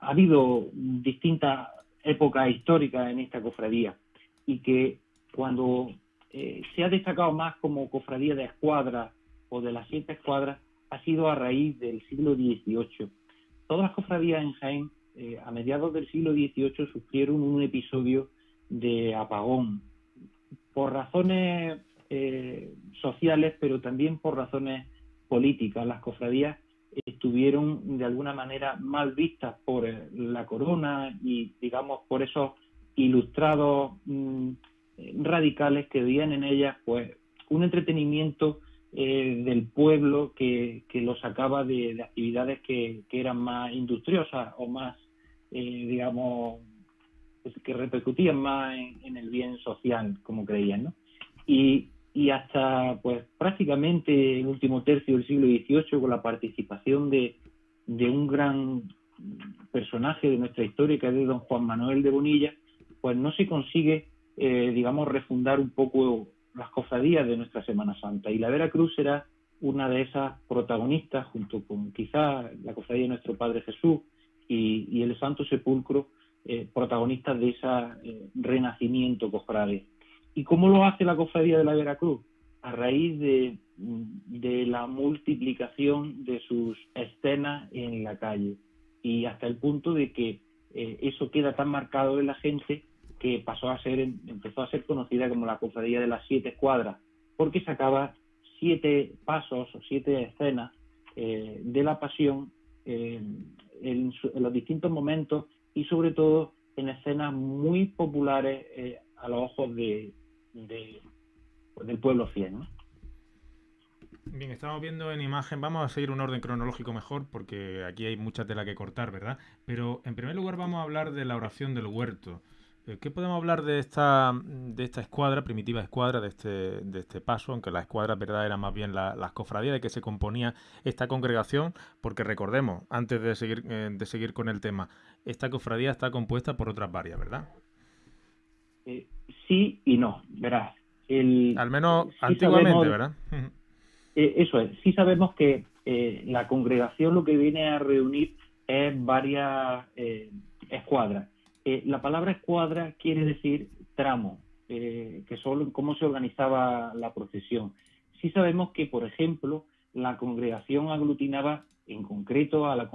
ha habido distintas épocas históricas en esta cofradía y que cuando se ha destacado más como cofradía de escuadras o de las 7 escuadras ha sido a raíz del siglo XVIII. Todas las cofradías en Jaén a mediados del siglo XVIII sufrieron un episodio de apagón por razones sociales, pero también por razones políticas. Las cofradías estuvieron de alguna manera mal vistas por la corona y, digamos, por esos ilustrados radicales que veían en ellas pues un entretenimiento del pueblo que lo sacaba de actividades que eran más industriosas o más, digamos, que repercutían más en el bien social, como creían, ¿no? Y hasta pues prácticamente el último tercio del siglo XVIII, con la participación de un gran personaje de nuestra historia, que es de don Juan Manuel de Bonilla, pues no se consigue, digamos, refundar un poco las cofradías de nuestra Semana Santa. Y la Veracruz será una de esas protagonistas, junto con quizá la cofradía de nuestro Padre Jesús y el Santo Sepulcro, protagonistas de ese renacimiento cofrade. ¿Y cómo lo hace la cofradía de la Veracruz? A raíz de la multiplicación de sus escenas en la calle, y hasta el punto de que eso queda tan marcado en la gente que empezó a ser conocida como la cofradía de las 7 escuadras, porque sacaba 7 pasos o 7 escenas de la Pasión en los distintos momentos, y sobre todo en escenas muy populares a los ojos del pueblo fiel, ¿no? Bien, estamos viendo en imagen, vamos a seguir un orden cronológico mejor porque aquí hay mucha tela que cortar, ¿verdad? Pero en primer lugar vamos a hablar de la oración del huerto. ¿Qué podemos hablar de esta escuadra, primitiva escuadra, de este paso? Aunque la escuadra, ¿verdad?, era más bien las cofradías de que se componía esta congregación, porque recordemos, antes de seguir con el tema, esta cofradía está compuesta por otras varias, ¿verdad? Sí y no, verás. Al menos sí antiguamente, sabemos, ¿verdad? Eso es, sí sabemos que la congregación lo que viene a reunir es varias escuadras. La palabra escuadra quiere decir tramo, que solo cómo se organizaba la procesión. Sí sabemos que, por ejemplo, la congregación aglutinaba en concreto a la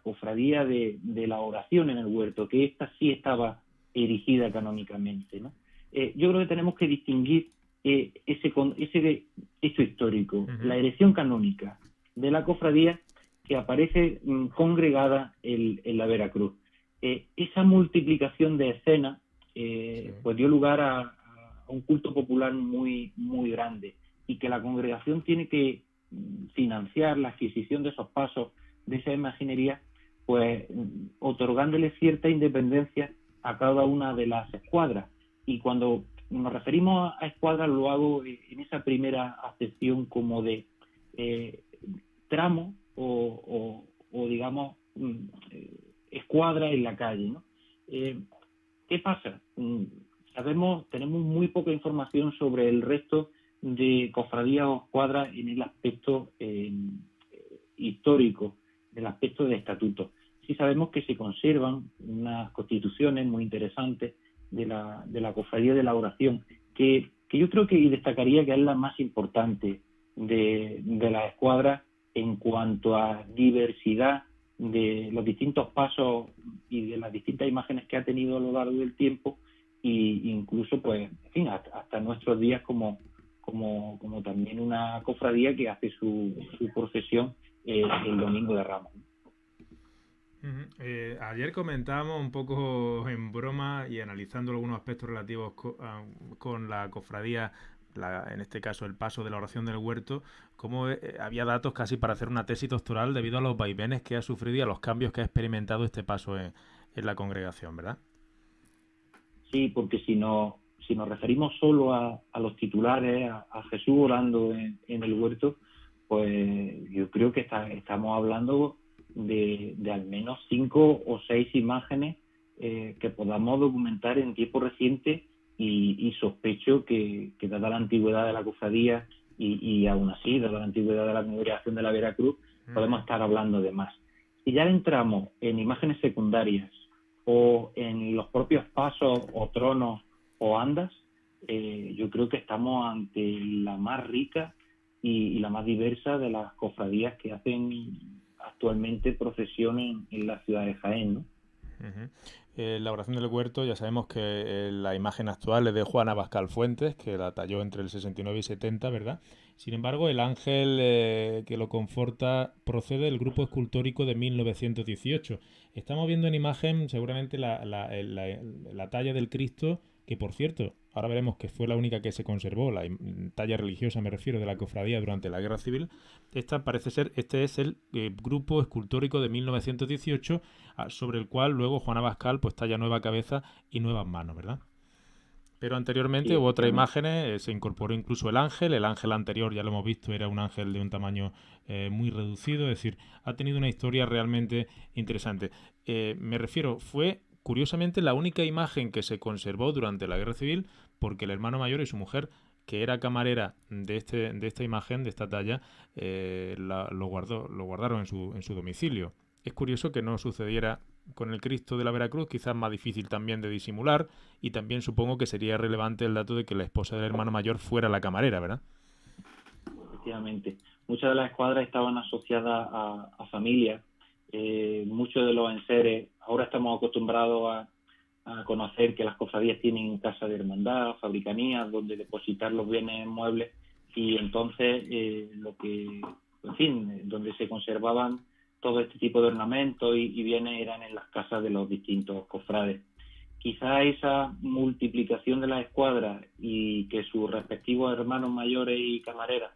cofradía de la oración en el huerto, que esta sí estaba erigida canónicamente, ¿no? Yo creo que tenemos que distinguir ese hecho histórico, la erección canónica de la cofradía que aparece congregada en la Veracruz. Esa multiplicación de escenas pues dio lugar a un culto popular muy, muy grande, y que la congregación tiene que financiar la adquisición de esos pasos, de esa imaginería, pues otorgándole cierta independencia a cada una de las escuadras. Y cuando nos referimos a escuadras, lo hago en esa primera acepción como de tramo o digamos escuadra en la calle, ¿no? ¿Qué pasa? Tenemos muy poca información sobre el resto de cofradías o escuadras en el aspecto histórico, en el aspecto de estatutos. Sí sabemos que se conservan unas constituciones muy interesantes de la cofradía de la oración, que yo creo que destacaría que es la más importante de las escuadras en cuanto a diversidad de los distintos pasos y de las distintas imágenes que ha tenido a lo largo del tiempo, y incluso pues en fin hasta nuestros días como también una cofradía que hace su procesión el Domingo de Ramos. Ayer comentábamos un poco en broma y analizando algunos aspectos relativos con la cofradía, en este caso el paso de la oración del huerto, cómo había datos casi para hacer una tesis doctoral debido a los vaivenes que ha sufrido y a los cambios que ha experimentado este paso en la congregación, ¿verdad? Sí, porque si nos referimos solo a los titulares, a Jesús orando en el huerto, pues yo creo que estamos hablando de al menos 5 o 6 imágenes que podamos documentar en tiempo reciente, y sospecho que dada la antigüedad de la cofradía y aún así, dada la antigüedad de la congregación de la Veracruz, podemos estar hablando de más. Si ya entramos en imágenes secundarias o en los propios pasos o tronos o andas, yo creo que estamos ante la más rica y la más diversa de las cofradías que hacen actualmente procesión en la ciudad de Jaén, ¿no? La oración del huerto, ya sabemos que la imagen actual es de Juan Abascal Fuentes, que la talló entre el 69 y 70, ¿verdad? Sin embargo, el ángel que lo conforta procede del grupo escultórico de 1918. Estamos viendo en imagen seguramente la talla del Cristo que por cierto, ahora veremos que fue la única que se conservó, la talla religiosa me refiero, de la cofradía durante la Guerra Civil. Esta parece ser, este es el grupo escultórico de 1918, sobre el cual luego Juan Abascal pues talla nueva cabeza y nuevas manos, ¿verdad? Pero anteriormente hubo otras imágenes, se incorporó incluso el ángel anterior ya lo hemos visto, era un ángel de un tamaño muy reducido, es decir, ha tenido una historia realmente interesante. Me refiero, fue curiosamente la única imagen que se conservó durante la Guerra Civil, porque el hermano mayor y su mujer, que era camarera de esta imagen, de esta talla, lo guardaron en su domicilio. Es curioso que no sucediera con el Cristo de la Veracruz, quizás más difícil también de disimular, y también supongo que sería relevante el dato de que la esposa del hermano mayor fuera la camarera, ¿verdad? Efectivamente. Muchas de las escuadras estaban asociadas a familias. Muchos de los enseres, ahora estamos acostumbrados a conocer que las cofradías tienen casa de hermandad, fabricanías, donde depositar los bienes muebles, y entonces donde se conservaban todo este tipo de ornamentos y bienes eran en las casas de los distintos cofrades. Quizá esa multiplicación de las escuadras y que sus respectivos hermanos mayores y camareras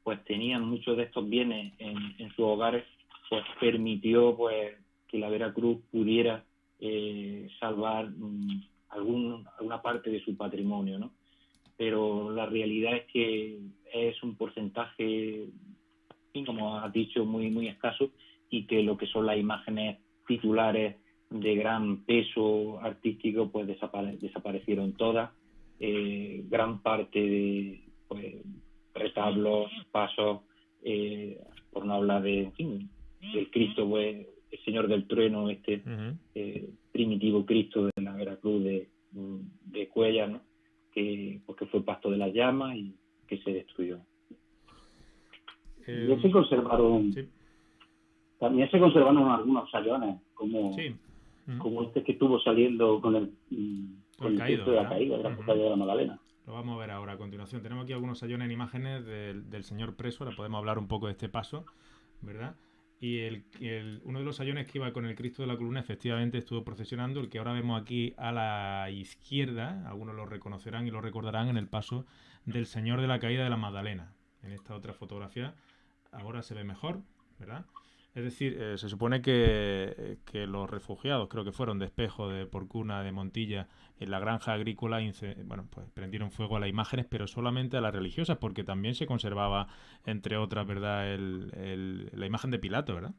pues tenían muchos de estos bienes en sus hogares, pues permitió pues que la Veracruz pudiera salvar alguna parte de su patrimonio, ¿no? Pero la realidad es que es un porcentaje, como has dicho, muy, muy escaso, y que lo que son las imágenes titulares de gran peso artístico pues desaparecieron todas. Gran parte de retablos, pasos, por no hablar del Cristo, pues, el Señor del Trueno, primitivo Cristo de la Veracruz de Cuellar, ¿no? que fue pasto de las llamas y que se destruyó. Ya se conservaron. Sí. También se conservaron algunos sayones, como este que estuvo saliendo con el Cristo de la Caída, de la Cofradía de la Magdalena. Lo vamos a ver ahora a continuación. Tenemos aquí algunos sayones en imágenes del señor preso. Ahora podemos hablar un poco de este paso, ¿verdad? Y uno de los sayones que iba con el Cristo de la Columna efectivamente estuvo procesionando, el que ahora vemos aquí a la izquierda, algunos lo reconocerán y lo recordarán, en el paso del Señor de la Caída de la Magdalena. En esta otra fotografía ahora se ve mejor, ¿verdad? Es decir, se supone que los refugiados, creo que fueron de Espejo, de Porcuna, de Montilla, en la granja agrícola, pues prendieron fuego a las imágenes, pero solamente a las religiosas, porque también se conservaba, entre otras, ¿verdad?, la imagen de Pilato, ¿verdad?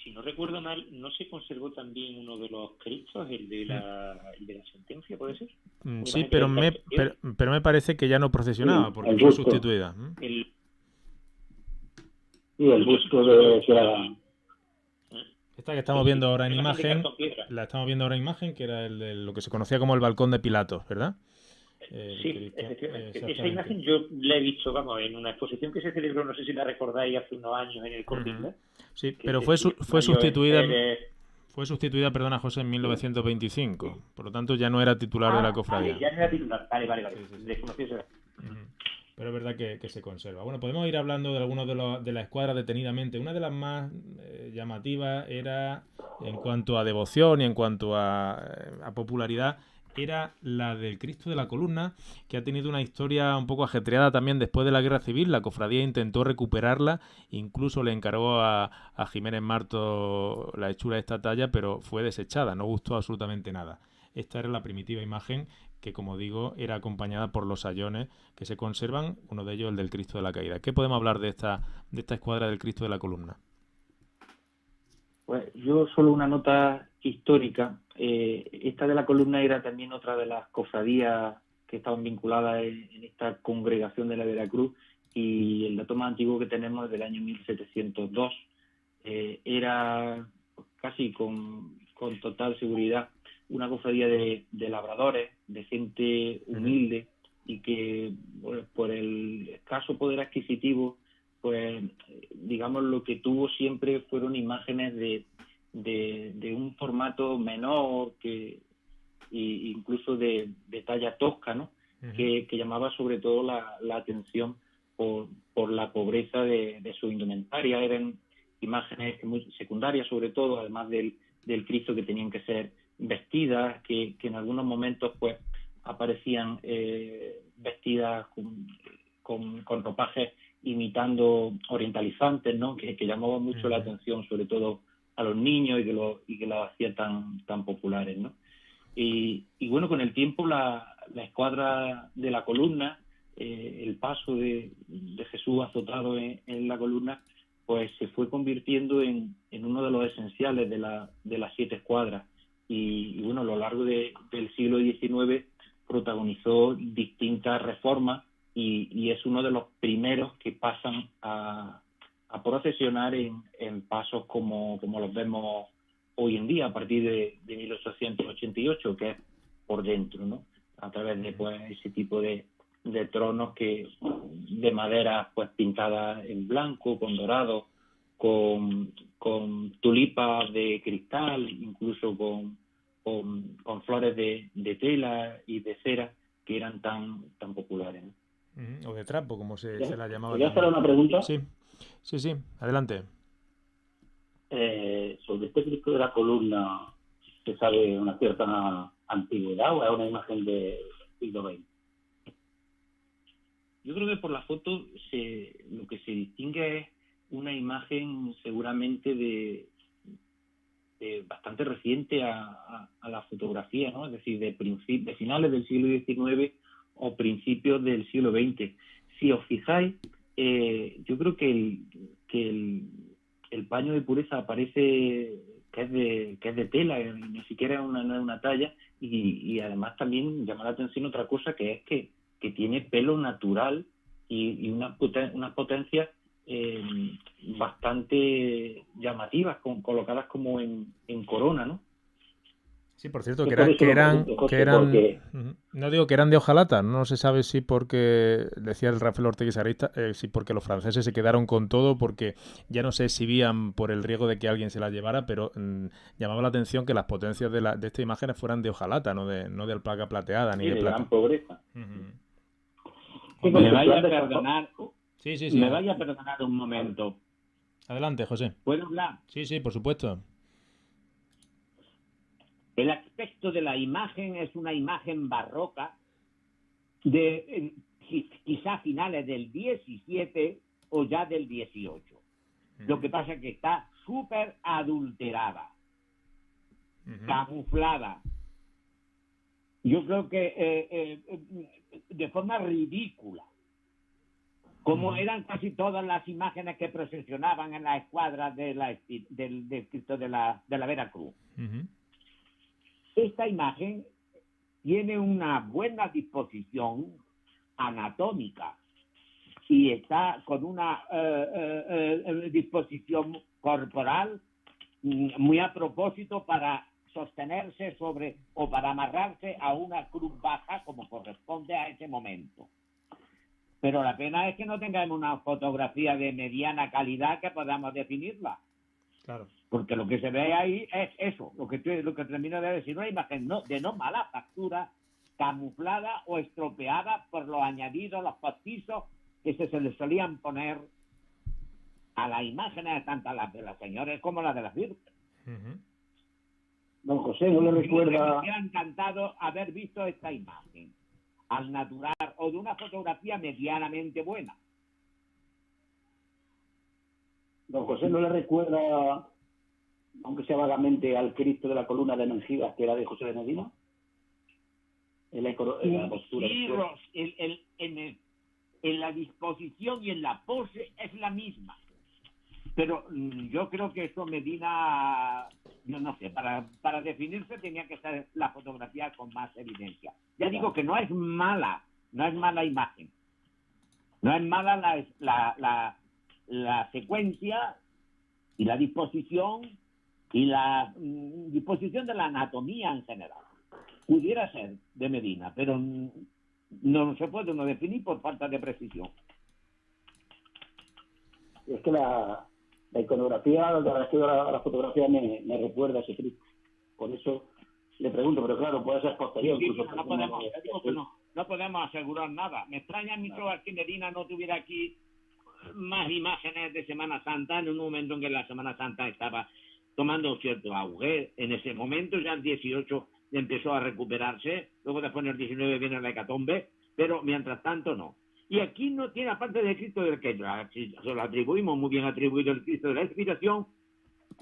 Si no recuerdo mal, ¿no se conservó también uno de los Cristos, el de la sentencia, puede ser? Sí, pero me parece que ya no procesionaba, porque fue sustituida. Y el busto de esta que estamos viendo ahora en imagen, que era lo que se conocía como el balcón de Pilatos, ¿verdad? Sí, efectivamente. Esa imagen yo la he visto, en una exposición que se celebró, no sé si la recordáis, hace unos años en el Corte Inglés. Sí, pero fue sustituida, perdona, José, en 1925. Por lo tanto, ya no era titular de la cofradía. Ya no era titular, vale. Sí. Pero es verdad que se conserva. Bueno, podemos ir hablando de algunos de la escuadra detenidamente. Una de las más llamativas era, en cuanto a devoción y en cuanto a popularidad, era la del Cristo de la Columna, que ha tenido una historia un poco ajetreada también después de la Guerra Civil. La cofradía intentó recuperarla, incluso le encargó a Jiménez Marto la hechura de esta talla, pero fue desechada, no gustó absolutamente nada. Esta era la primitiva imagen que, como digo, era acompañada por los sayones que se conservan, uno de ellos el del Cristo de la Caída. ¿Qué podemos hablar de esta escuadra del Cristo de la Columna? Pues yo solo una nota histórica. Esta de la Columna era también otra de las cofradías que estaban vinculadas en esta congregación de la Veracruz, y el dato más antiguo que tenemos es del año 1702. Era casi con total seguridad una cofradía de labradores, de gente humilde, y que por el escaso poder adquisitivo, pues digamos lo que tuvo siempre fueron imágenes de un formato menor, incluso de talla tosca, ¿no? Que llamaba sobre todo la atención por la pobreza de su indumentaria. Eran imágenes muy secundarias, sobre todo, además del Cristo, que tenían que ser vestidas, que en algunos momentos pues aparecían vestidas con ropajes imitando orientalizantes, ¿no? Que llamaban mucho la atención, sobre todo a los niños, y que los hacía tan populares, ¿no? Y bueno, con el tiempo la escuadra de la columna, el paso de Jesús azotado en la columna, pues se fue convirtiendo en uno de los esenciales de las 7 escuadras. Y bueno, a lo largo del siglo XIX protagonizó distintas reformas y es uno de los primeros que pasan a procesionar en pasos como los vemos hoy en día, a partir de 1888, que es por dentro, ¿no? A través de pues ese tipo de tronos de madera pues pintada en blanco, con dorado, con tulipas de cristal, incluso con flores de tela y de cera, que eran tan populares, ¿no? O de trapo, como se la llamaba. ¿Quería hacer una pregunta? Sí, adelante. Sobre este Cristo de la columna, ¿se sabe una cierta antigüedad o es una imagen del siglo XX? Yo creo que por la foto lo que se distingue es una imagen seguramente de bastante reciente a la fotografía, ¿no? Es decir, de finales del siglo XIX o principios del siglo XX. Si os fijáis, yo creo que el paño de pureza aparece que es de tela, ni siquiera es una talla, y además también llama la atención otra cosa, que es que tiene pelo natural y unas potencias bastante llamativas, colocadas como en corona, ¿no? Sí, por cierto, que eran no digo que eran de hojalata, no se sabe si porque, decía el Rafael Ortega Sarista, si porque los franceses se quedaron con todo, porque ya no se exhibían por el riesgo de que alguien se las llevara, pero llamaba la atención que las potencias de estas imágenes fueran de hojalata, no de alpaca plateada, ni de plata. Gran pobreza. Me vaya a perdonar. Sí. Me vaya a perdonar un momento. Adelante, José. ¿Puedo hablar? Sí, por supuesto. El aspecto de la imagen es una imagen barroca quizá finales del 17 o ya del 18. Lo que pasa es que está súper adulterada, camuflada. Yo creo que de forma ridícula, como eran casi todas las imágenes que procesionaban en la escuadra del Cristo de la Veracruz. Esta imagen tiene una buena disposición anatómica y está con una disposición corporal muy a propósito para sostenerse sobre o para amarrarse a una cruz baja como corresponde a ese momento. Pero la pena es que no tengamos una fotografía de mediana calidad que podamos definirla. Claro. Porque lo que se ve ahí es eso, lo que termino de decir, una imagen de no mala factura, camuflada o estropeada por los añadidos, los postizos que se les solían poner a las imágenes, tanto las de las señores como las de las virgen. Don José, ¿no le recuerda? Me hubiera encantado haber visto esta imagen al natural o de una fotografía medianamente buena. Don José, ¿no le recuerda, aunque sea vagamente, al Cristo de la columna de Mengigas, que era de José de Medina? En la postura. Sí, en la disposición y en la pose es la misma. Pero yo creo que eso Medina, yo no sé, para definirse tenía que ser la fotografía con más evidencia. Ya digo que no es mala imagen. No es mala la secuencia y la disposición y la disposición de la anatomía en general. Pudiera ser de Medina, pero no se puede uno definir por falta de precisión. Es que la iconografía, la fotografía me recuerda a ese Cristo. Por eso le pregunto, pero claro, puede ser posterior. Sí, no podemos asegurar nada. Me extraña mucho que Medina no tuviera aquí más imágenes de Semana Santa en un momento en que la Semana Santa estaba tomando cierto auge. En ese momento ya el 18 empezó a recuperarse, luego después en el 19 viene la hecatombe, pero mientras tanto no. Y aquí no tiene, aparte del Cristo del que se lo atribuimos, muy bien atribuido el Cristo de la Expiración,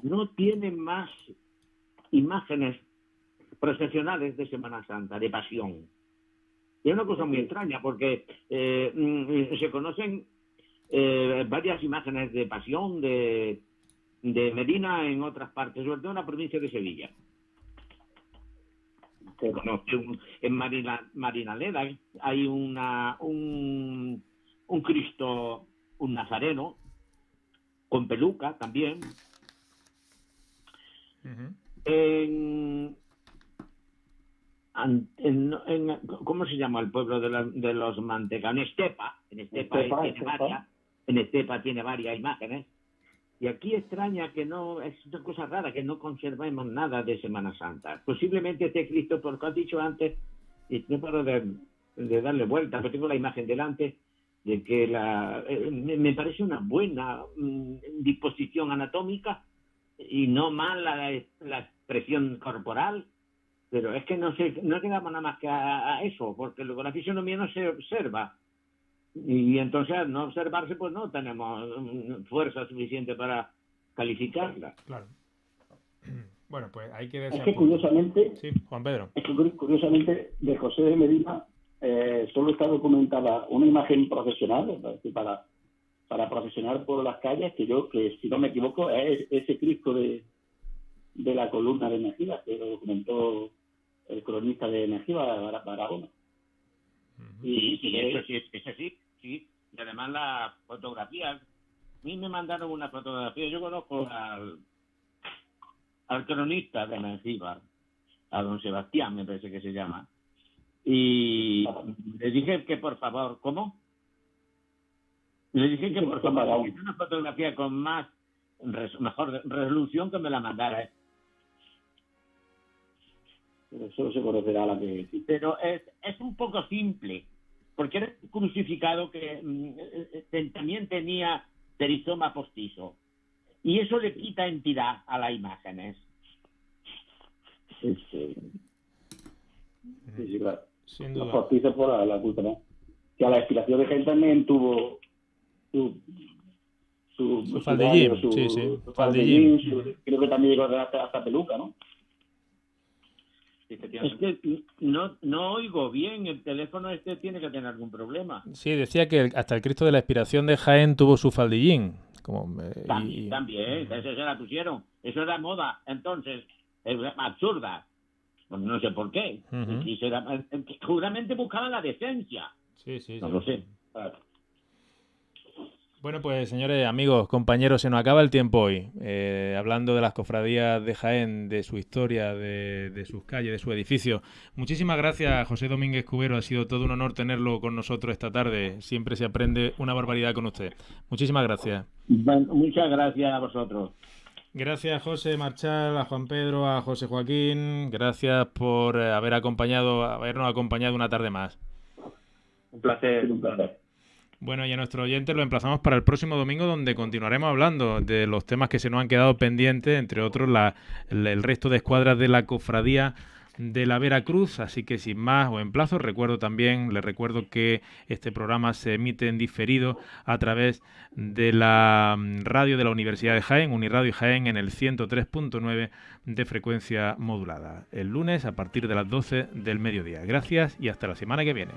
no tiene más imágenes procesionales de Semana Santa, de pasión. Y es una cosa muy extraña, porque se conocen varias imágenes de pasión de Medina en otras partes, sobre todo en la provincia de Sevilla. Se conoce en Marinaleda hay un Cristo, un nazareno, con peluca también. Uh-huh. ¿Cómo se llama el pueblo de los mantecas? En Estepa tiene varias imágenes. Y aquí extraña que no, es una cosa rara, que no conservemos nada de Semana Santa. Posiblemente este Cristo, por lo que has dicho antes, y no paro de darle vuelta, pero tengo la imagen delante, de que me parece una buena disposición anatómica y no mal la expresión corporal, pero es que no quedamos nada más que a eso, porque luego la fisionomía no se observa. Y entonces al no observarse, pues no tenemos fuerza suficiente para calificarla. Claro. Bueno, pues hay que decir. Es que curiosamente, sí, Juan Pedro. Es que curiosamente de José de Medina solo está documentada una imagen profesional, para procesionar por las calles, que si no me equivoco es ese Cristo de la columna de Mejía, que lo documentó el cronista de Mejía, Barahona. Y eso sí. Y además las fotografías. A mí me mandaron una fotografía. Yo conozco al cronista de Mengíbar, a don Sebastián, me parece que se llama. Y le dije que por favor, ¿cómo? Le dije que por favor, que una fotografía con mejor resolución que me la mandara. Pero solo se conocerá la que existe. Pero es un poco simple, porque era crucificado que también tenía perizoma postizo, y eso le quita entidad a las imágenes. Sí, claro. Sin duda. Los postizos por la culpa, ¿no? Que a la Expiración de Jaén también tuvo su faldellín, su faldellín, creo que también llegó hasta peluca, ¿no? Es que no oigo bien, el teléfono tiene que tener algún problema. Sí, decía que hasta el Cristo de la Expiración de Jaén tuvo su faldellín. También, eso se la pusieron. Eso era moda, entonces, es absurda. Pues no sé por qué. Uh-huh. Seguramente buscaban la decencia. Sí. No lo sé. Bueno, pues señores, amigos, compañeros, se nos acaba el tiempo hoy. Hablando de las cofradías de Jaén, de su historia, de sus calles, de su edificio. Muchísimas gracias, José Domínguez Cubero. Ha sido todo un honor tenerlo con nosotros esta tarde. Siempre se aprende una barbaridad con usted. Muchísimas gracias. Muchas gracias a vosotros. Gracias, José Marchal, a Juan Pedro, a José Joaquín. Gracias por habernos acompañado una tarde más. Un placer. Bueno, y a nuestros oyentes los emplazamos para el próximo domingo, donde continuaremos hablando de los temas que se nos han quedado pendientes, entre otros el resto de escuadras de la Cofradía de la Veracruz. Así que sin más os emplazo. Les recuerdo que este programa se emite en diferido a través de la radio de la Universidad de Jaén, Uniradio Jaén, en el 103.9 de frecuencia modulada. El lunes a partir de las 12 del mediodía. Gracias y hasta la semana que viene.